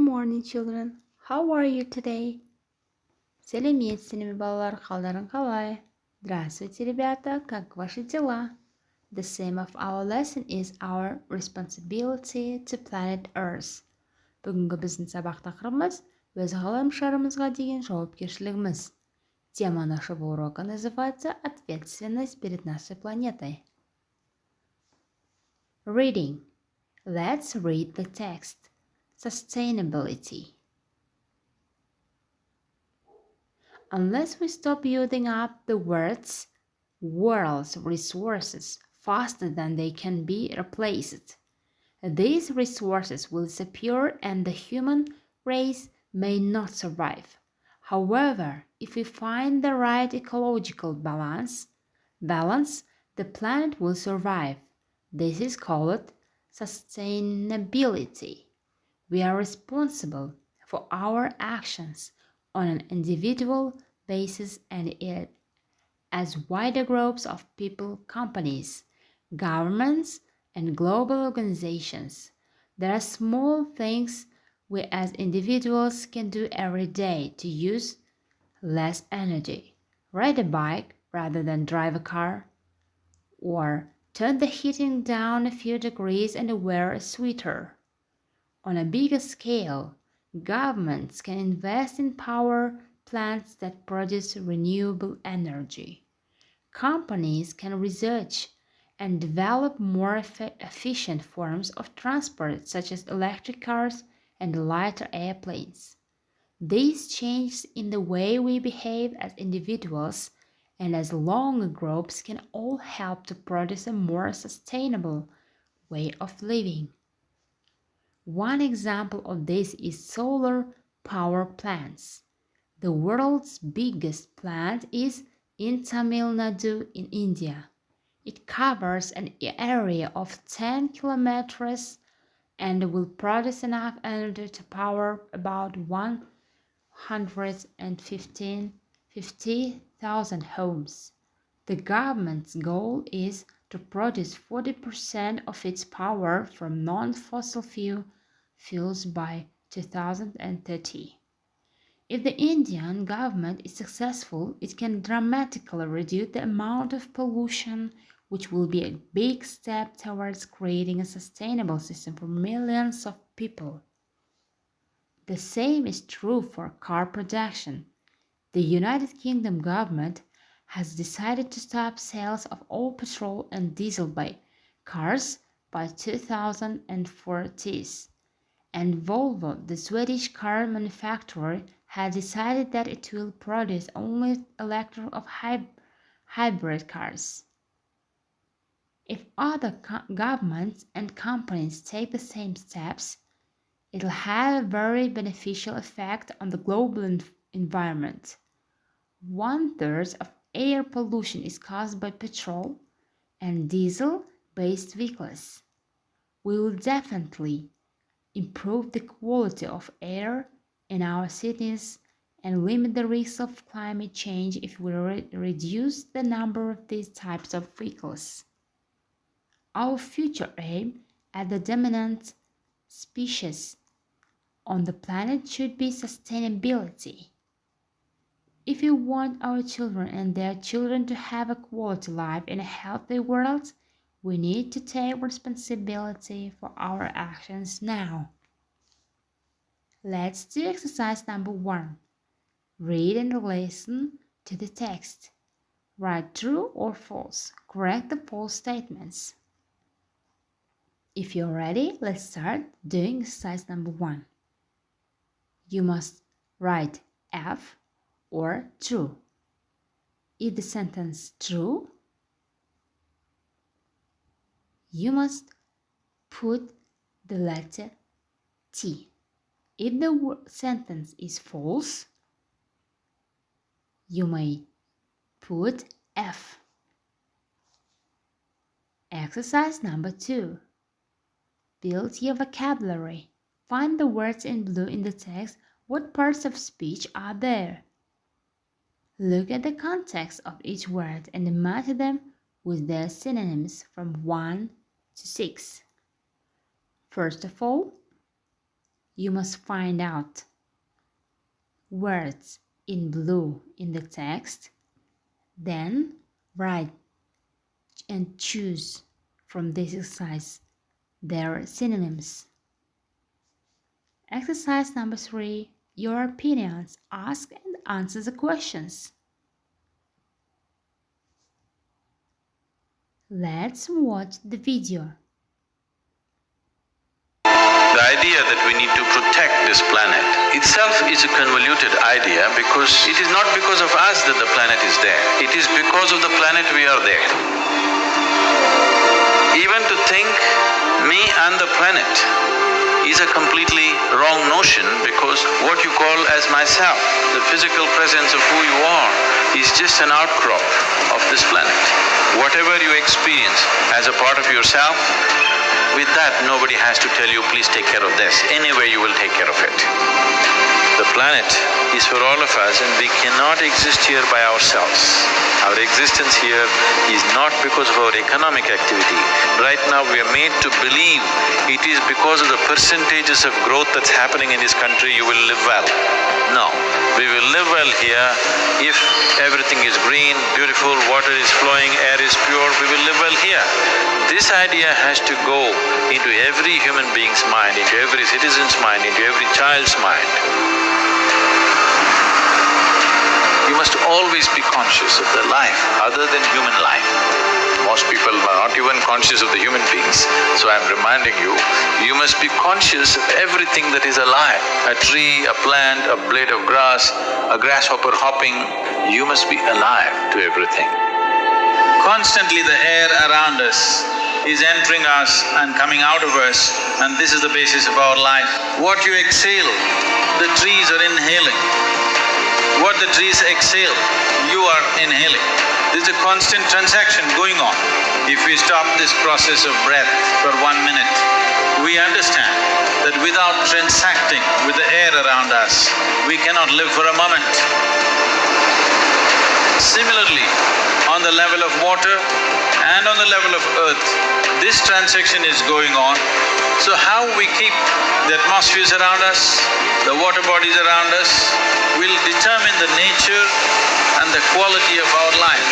morning, children. How are you today? Сәлеметсіздер ме, балалар? Қалдарың қалай? Здравствуйте, ребята. Как ваши дела? The theme of our lesson is our responsibility to planet Earth. Бүгінгі біздің сабақ тақырыбымыз өз ғаламшарымызға деген жауапкершілігіміз. Тема нашего урока называется «Ответственность перед нашей планетой». Reading. Let's read the text. Sustainability. Unless we stop using up the world's resources faster than they can be replaced, these resources will disappear and the human race may not survive. However, if we find the right ecological balance, the planet will survive. This is called sustainability. We are responsible for our actions on an individual basis and as wider groups of people, companies, governments, and global organizations. There are small things we as individuals can do every day to use less energy. Ride a bike rather than drive a car, or turn the heating down a few degrees and wear a sweater. On a bigger scale, governments can invest in power plants that produce renewable energy. Companies can research and develop more efficient forms of transport such as electric cars and lighter airplanes. These changes in the way we behave as individuals and as long groups can all help to produce a more sustainable way of living. One example of this is solar power plants. The world's biggest plant is in Tamil Nadu in India. It covers an area of 10 kilometers and will produce enough energy to power about 150,000 homes. The government's goal is to produce 40% of its power from non-fossil fuels by 2030. If the Indian government is successful, it can dramatically reduce the amount of pollution, which will be a big step towards creating a sustainable system for millions of people. The same is true for car production. The United Kingdom government has decided to stop sales of all petrol and diesel cars by 2040. And Volvo, the Swedish car manufacturer, has decided that it will produce only electric or hybrid cars. If other governments and companies take the same steps, it will have a very beneficial effect on the global environment. 1/3 of air pollution is caused by petrol and diesel-based vehicles. We will definitely improve the quality of air in our cities and limit the risk of climate change if we reduce the number of these types of vehicles. Our future aim as the dominant species on the planet should be sustainability. If we want our children and their children to have a quality life in a healthy world, we need to take responsibility for our actions now. Let's do exercise number 1. Read and listen to the text. Write true or false. Correct the false statements. If you're ready, let's start doing exercise number 1. You must write F or true. Is the sentence true? You must put the letter T. If the sentence is false, you may put F. Exercise number 2. Build your vocabulary. Find the words in blue in the text. What parts of speech are there? Look at the context of each word and match them with their synonyms from 1 to 6. First of all, you must find out words in blue in the text, then write and choose from this exercise their synonyms. Exercise number 3, your opinions. Ask and answer the questions. Let's watch the video. The idea that we need to protect this planet itself is a convoluted idea because it is not because of us that the planet is there. It is because of the planet we are there. Even to think me and the planet is a completely wrong notion because what you call as myself, the physical presence of who you are, is just an outcrop of this planet. Whatever you experience as a part of yourself, with that nobody has to tell you, please take care of this. Anyway you will take care of it. The planet is for all of us and we cannot exist here by ourselves. Our existence here is not because of our economic activity. Right now we are made to believe it is because of the percentages of growth that's happening in this country you will live well. No, we will live well here if everything is green, beautiful, water is flowing, air is pure, we will live well here. This idea has to go into every human being's mind, into every citizen's mind, into every child's mind. You must always be conscious of the life other than human life. Most people are not even conscious of the human beings. So I'm reminding you, you must be conscious of everything that is alive. A tree, a plant, a blade of grass, a grasshopper hopping, you must be alive to everything. Constantly the air around us is entering us and coming out of us, and this is the basis of our life. What you exhale, the trees are inhaling. What the trees exhale, you are inhaling. There's a constant transaction going on. If we stop this process of breath for 1 minute, we understand that without transacting with the air around us, we cannot live for a moment. Similarly, on the level of water and on the level of earth, this transaction is going on. So how we keep the atmospheres around us, the water bodies around us, will determine the nature and the quality of our life.